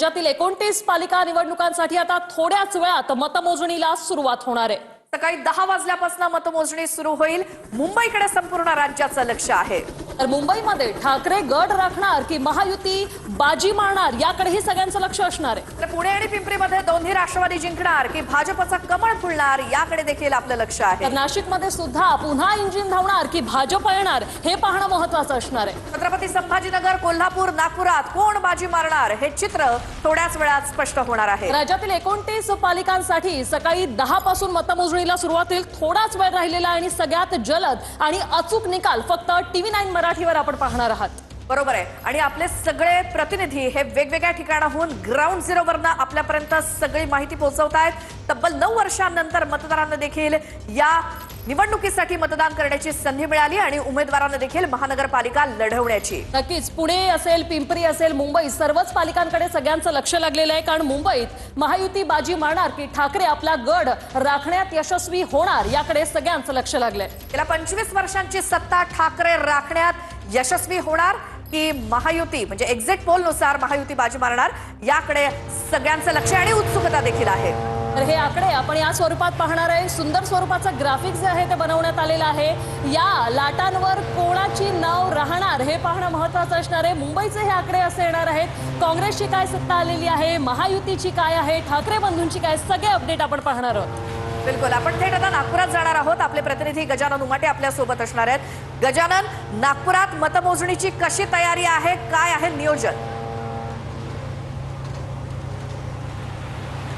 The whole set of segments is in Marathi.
राज्यातील 29 पालिका निवडणुकांसाठी आता थोड्याच वेळात मतमोजणीला सुरुवात होणार आहे। सकाळी 10 वाजल्यापासून मतमोजणी सुरू होईल। मुंबईकडे संपूर्ण राज्याचं लक्ष आहे। तर मुंबईमध्ये ठाकरे गड राखणार की महायुती बाजी मारणार याकडेही सगळ्यांचं लक्ष असणार आहे। तर पुणे आणि पिंपरीमध्ये दोन्ही राष्ट्रवादी जिंकणार की भाजपचा कमळ फुलणार याकडे देखील आपलं लक्ष आहे। तर नाशिकमध्ये सुद्धा पुन्हा इंजिन धावणार की भाजप येणार हे पाहणं महत्त्वाचं असणार आहे। छत्रपती संभाजीनगर, कोल्हापूर, नागपुरात कोण बाजी मारणार हे चित्र थोड्याच वेळात स्पष्ट होणार आहे। राज्यातील 29 पालिकांसाठी सकाळी 10 पासून मतमोजणीला सुरुवात होईल। थोडाच वेळ राहिलेला आणि सगळ्यात जलद आणि अचूक निकाल फक्त TV9 मराठीवर आपण पाहणार आहात। बरोबर आहे। आणि आपले सगळे प्रतिनिधी हे वेगवेगळ्या ठिकाणाहून ग्राउंड झिरो वरनं आपल्यापर्यंत सगळी माहिती पोहोचवतायत। तब्बल 9 वर्षांनंतर मतदारांना देखील या निवडणुकीसाठी मतदान करण्याची संधी मिळाली आणि उमेदवारांना देखील महानगरपालिका लढवण्याची। नक्कीच पुणे असेल, पिंपरी असेल, मुंबई सर्वच पालिकांकडे सगळ्यांचं लक्ष लागलेलं आहे। कारण मुंबईत महायुती बाजी मारणार की ठाकरे आपला गड राखण्यात यशस्वी होणार याकडे सगळ्यांचं लक्ष लागलंय। गेल्या 25 वर्षांची सत्ता ठाकरे राखण्यात यशस्वी होणार की महायुती म्हणजे एक्झिट पोल नुसार महायुती बाजी मारणार याकडे सगळ्यांचं लक्ष आणि उत्सुकता देखील आहे। तर हे आकडे आपण या स्वरूपात पाहणार आहे। सुंदर स्वरूपाचं ग्राफिक्स जे आहे ते बनवण्यात आलेलं आहे। या लाटांवर कोणाची नाव राहणार हे पाहणं महत्त्वाचं असणार आहे। मुंबईचे हे आकडे असे येणार आहेत। काँग्रेसची काय सत्ता आलेली आहे, महायुतीची काय आहे, ठाकरे बंधूंची काय, सगळे अपडेट आपण पाहणार आहोत। बिलकुल। आपण थेट आता नागपुरात जाणार आहोत। आपले प्रतिनिधी गजानन उमाटे आपल्या सोबत असणार आहेत। गजानन, नागपुरात मतमोजणीची कशी तयारी आहे, काय आहे नियोजन?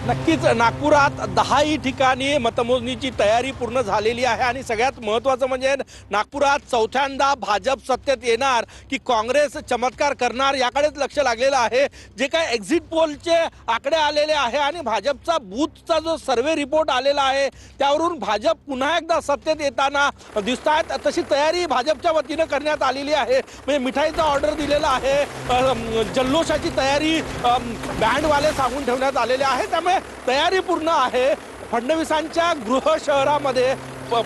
नक्कीच नागपुरात 10 ठिकाणी मतमोजणीची तयारी पूर्ण झालेली आहे आणि सगळ्यात महत्त्वाचं म्हणजे नागपुरात चौथ्यांदा भाजप सत्तेत येणार की काँग्रेस चमत्कार करणार याकडेच लक्ष लागलेलं आहे। जे काय एक्झिट पोलचे आकडे आलेले आहे आणि भाजपचा बूथचा जो सर्वे रिपोर्ट आलेला आहे त्यावरून भाजप पुन्हा एकदा सत्तेत येताना दिसत आहेत। तशी तयारी भाजपच्या वतीनं करण्यात आलेली आहे। म्हणजे मिठाईचा ऑर्डर दिलेला आहे, जल्लोषाची तयारी बँडवाले सांगून ठेवण्यात आलेले आहे। त्यामुळे तयारी पूर्ण आहे। फडणवीसांच्या गृह शहरामध्ये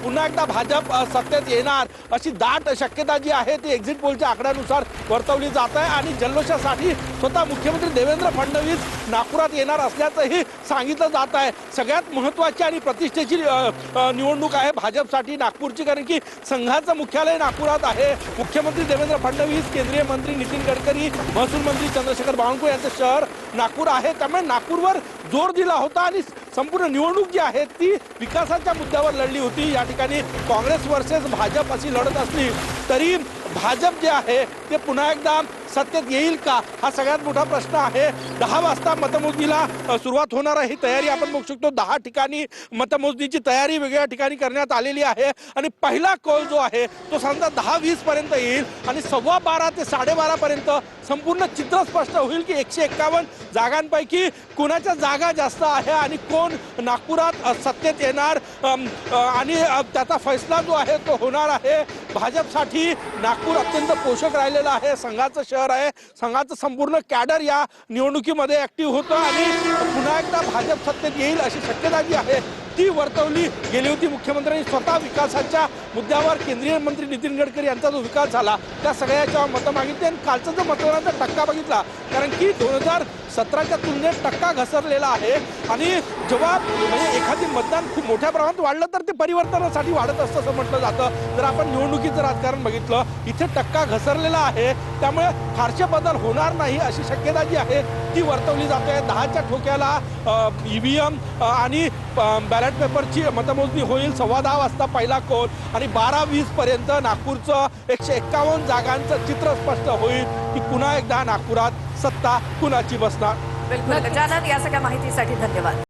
पुन्हा एकदा भाजप सत्तेत येणार अशी दाट शक्यता जी आहे ती एक्झिट पोलच्या आकड्यानुसार वर्तवली जात आहे आणि जल्लोषासाठी स्वतः मुख्यमंत्री देवेंद्र फडणवीस नागपुरात येणार असल्याचंही सांगितलं जात आहे। सगळ्यात महत्त्वाची आणि प्रतिष्ठेची निवडणूक आहे भाजपसाठी नागपूरची, कारण की संघाचं मुख्यालय नागपुरात आहे। मुख्यमंत्री देवेंद्र फडणवीस, केंद्रीय मंत्री नितीन गडकरी, महसूल मंत्री चंद्रशेखर बावनकुळे यांचं शहर नागपूर आहे। त्यामुळे नागपूरवर जोर दिला होता आणि संपूर्ण निवडणूक जी आहे ती विकासाच्या मुद्द्यावर लढली होती। या ठिकाणी काँग्रेस वर्सेस भाजप अशी लढत असली तरी भाजप जे आहे ते पुन्हा एकदा सत्तेत येईल का हा सगळ्यात मोठा प्रश्न आहे। 10 वाजता मतमोजणीला सुरुवात होणार आहे। ही तयारी आपण बघू शकतो। 10 ठिकाणी मतमोजणीची तयारी वेगवेगळ्या ठिकाणी करण्यात आलेली आहे आणि पहिला कौल जो आहे तो साधारणतः 10:20 पर्यंत येईल आणि 12:15 ते 12:30 पर्यंत संपूर्ण चित्र स्पष्ट होईल की 151 जागांपैकी कोणाच्या जागा जास्त आहे आणि कोण नागपुरात सत्तेत येणार आणि त्याचा फैसला जो आहे तो होणार आहे। भाजपसाठी नागपूर अत्यंत पोषक राहिलेलं आहे। संघाचं शहर आहे, संघाचं संपूर्ण कॅडर या निवडणुकीमध्ये ऍक्टिव्ह होतं आणि पुन्हा एकदा भाजप सत्तेत येईल अशी शक्यता जी आहे ती वर्तवली गेली होती। मुख्यमंत्र्यांनी स्वतः विकासाच्या मुद्द्यावर केंद्रीय मंत्री नितीन गडकरी यांचा जो विकास झाला त्या सगळ्याच्या मतं मागितली आणि कालचा जो मतदानाचा टक्का बघितला, कारण की 2017च्या तुलनेत टक्का घसरलेला आहे आणि जेव्हा म्हणजे एखादी मतदान खूप मोठ्या प्रमाणात वाढलं तर ते परिवर्तनासाठी वाढत असतं असं म्हटलं जातं। जर आपण निवडणुकीचं राजकारण बघितलं इथे टक्का घसरलेला आहे, त्यामुळे फारसे बदल होणार नाही अशी शक्यता जी आहे ती वर्तवली जाते। 10च्या ठोक्याला EVM आणि बॅलेट पेपरची मतमोजणी होईल। 10:15 वाजता पहिला कौल आणि 12:20 पर्यंत नागपूरचं 151 जागांचं चित्र स्पष्ट होईल की पुन्हा एकदा नागपुरात सत्ता कुणाची बसणार। बिलकुल गजानन, या सगळ्या माहितीसाठी धन्यवाद।